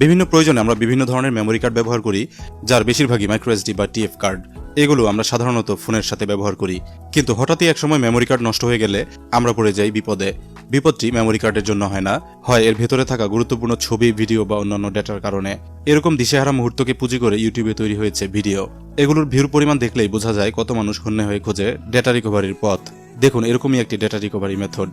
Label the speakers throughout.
Speaker 1: বিভিন্ন প্রয়োজনে আমরা বিভিন্ন ধরনের মেমোরি কার্ড ব্যবহার করি, যার বেশিরভাগই মাইক্রোএসডি বা টিএফ কার্ড। এগুলো আমরা সাধারণত ফোনের সাথে ব্যবহার করি, কিন্তু হঠাৎই একসময় মেমোরি কার্ড নষ্ট হয়ে গেলে আমরা পড়ে যাই বিপদে। বিপদটি মেমোরি কার্ডের জন্য হয় না, হয় এর ভেতরে থাকা গুরুত্বপূর্ণ ছবি, ভিডিও বা অন্যান্য ডেটার কারণে। এরকম দিশেহারা মুহূর্তকে পুঁজি করে ইউটিউবে তৈরি হয়েছে ভিডিও। এগুলোর ভিউর পরিমাণ দেখলেই বোঝা যায় কত মানুষ হন্যে হয়ে খোঁজে ডেটা রিকভারির পথ। দেখুন এরকমই একটি ডেটা রিকভারি মেথড।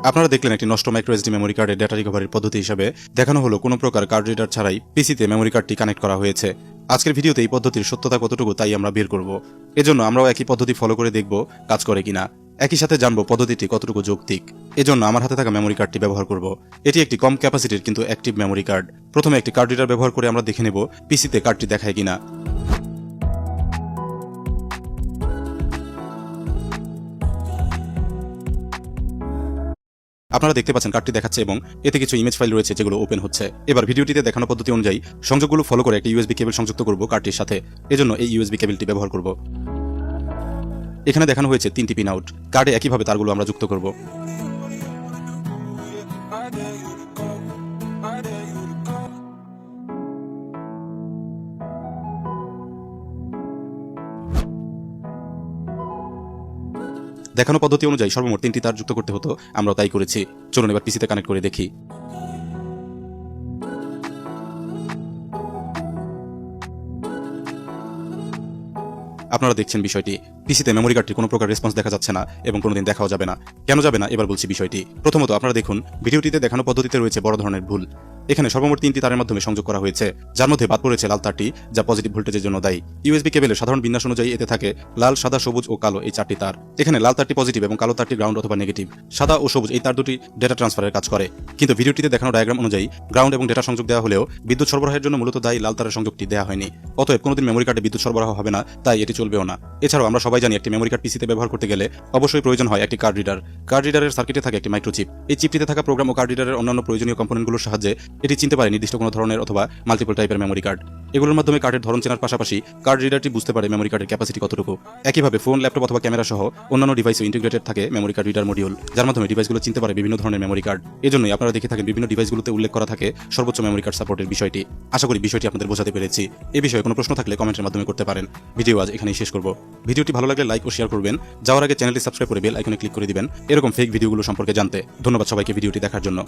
Speaker 1: আপনারা দেখলেন একটি নষ্ট মাইক্রোএসডি মেমোরি কার্ডের ডেটা রিকভারির পদ্ধতি হিসেবে দেখানো হলো কোনো প্রকার কার্ড রিডার ছাড়াই পিসিতে মেমোরি কার্ডটি কানেক্ট করা হয়েছে। আজকের ভিডিওতে এই পদ্ধতির সত্যতা কতটুকু তাই আমরা বের করব। এজন্য আমরাও একই পদ্ধতি ফলো করে দেখব কাজ করে কিনা। একই সাথে জানবো পদ্ধতিটি কতটুকু যৌক্তিক। এজন্য আমার হাতে থাকা মেমোরি কার্ডটি ব্যবহার করব। এটি একটি কম ক্যাপাসিটির কিন্তু অ্যাক্টিভ মেমোরি কার্ড। প্রথমে একটি কার্ড রিডার ব্যবহার করে আমরা দেখে নেব পিসিতে কার্ডটি দেখায় কিনা। আপনারা দেখতে পাচ্ছেন কার্ডটি দেখাচ্ছে এবং এতে কিছু ইমেজ ফাইল রয়েছে যেগুলো ওপেন হচ্ছে। এবার ভিডিওটিতে দেখানো পদ্ধতি অনুযায়ী সংযোগগুলো ফলো করে একটি ইউএসবি কেবল সংযুক্ত করব কার্ডটির সাথে। এজন্য এই ইউএসবি কেবলটি ব্যবহার করব। এখানে দেখানো হয়েছে 3টি পিন আউট। কার্ডে একইভাবে তারগুলো আমরা যুক্ত করব। দেখানো পদ্ধতি অনুযায়ী সর্বমোট 3টি তার যুক্ত করতে হতো, আমরা তাই করেছি। চলুন এবার পিসিতে কানেক্ট করে দেখি। আপনারা দেখছেন বিষয়টি। পিসিতে মেমোরি কার্ডটির কোনো প্রকার রেসপন্স দেখা যাচ্ছে না এবং কোনোদিন দেখাও যাবে না। কেন যাবে না এবার বলছি বিষয়টি। প্রথমত আপনারা দেখুন ভিডিওটিতে দেখানো পদ্ধতিতে রয়েছে বড় ধরনের ভুল। এখানে সর্বমোট 3টি তারের মাধ্যমে সংযোগ করা হয়েছে, যার মধ্যে বাদ পড়েছে লাল তারটি, যা পজিটিভ ভোল্টেজের জন্য দায়ী। ইউএসবি কেবলের সাধারণ বিন্যাস অনুযায়ী এতে থাকে লাল, সাদা, সবুজ ও কালো এই 4টি তার। এখানে লাল তারটি পজিটিভ এবং কালো তারটি গ্রাউন্ড অথবা নেগেটিভ। সাদা ও সবুজ এই তার দুটি ডেটা ট্রান্সফারের কাজ করে। কিন্তু ভিডিওটিতে দেখানো ডায়াগ্রাম অনুযায়ী গ্রাউন্ড এবং ডেটা সংযোগ দেওয়া হলেও বিদ্যুৎ সরবরাহের জন্য মূলত দায়ী লাল তারের সংযোগটি দেওয়া হয়নি। অতএব কোনোদিন মেমোরি কার্ডে বিদ্যুৎ সরবরাহ হবে না, তাই এটি চলবেও না। এছাড়াও আমরা সবাই জানি একটি মেমোরি কার্ড পিসিতে ব্যবহার করতে গেলে অবশ্যই প্রয়োজন হয় একটি কার্ড রিডার। কার্ড রিডারের সার্কিটে থাকে একটি মাইক্রোচিপ। এই চিপটিতে থাকা প্রোগ্রাম ও কার্ড রিডারের অন্যান্য প্রয়োজনীয় কম্পোনেন্টগুলোর সাহায্যে এটি চিনতে পারে নির্দিষ্ট কোনো ধরনের অথবা মাল্টিপল টাইপের মেমোরি কার্ড। এগুলোর মাধ্যমে কার্ডের ধরন চেনার পাশাপাশি কার্ড রিডারটি বুঝতে পারে মেমোরি কার্ডের ক্যাপাসিটি কতটুকু। একইভাবে ফোন, ল্যাপটপ অথবা ক্যামেরা সহ অন্যান্য ডিভাইসে ইন্টিগ্রেটেড থাকে মেমোরি কার্ড রিডার মডিউল, যার মাধ্যমে ডিভাইসগুলো চিনতে পারে বিভিন্ন ধরনের মেমোরি কার্ড। এজন্যই আপনারা দেখে থাকেন বিভিন্ন ডিভাইসগুলোতে উল্লেখ করা থাকে সর্বোচ্চ মেমোরি কার্ড সাপোর্টের বিষয়টি। আশা করি বিষয়টি আপনাদের বোঝাতে পেরেছি। এই বিষয়ে কোনো প্রশ্ন থাকলে কমেন্টের মাধ্যমে করতে পারেন। ভিডিও আজ এখানেই শেষ করব। ভিডিওটি ভালো লাগলে লাইক ও শেয়ার করবেন। যাওয়ার আগে চ্যানেলটি সাবস্ক্রাইব করে বেল আইকনে ক্লিক করে দিবেন এরকম ফেক ভিডিওগুলো সম্পর্কে জানতে। ধন্যবাদ সবাইকে ভিডিওটি দেখার জন্য।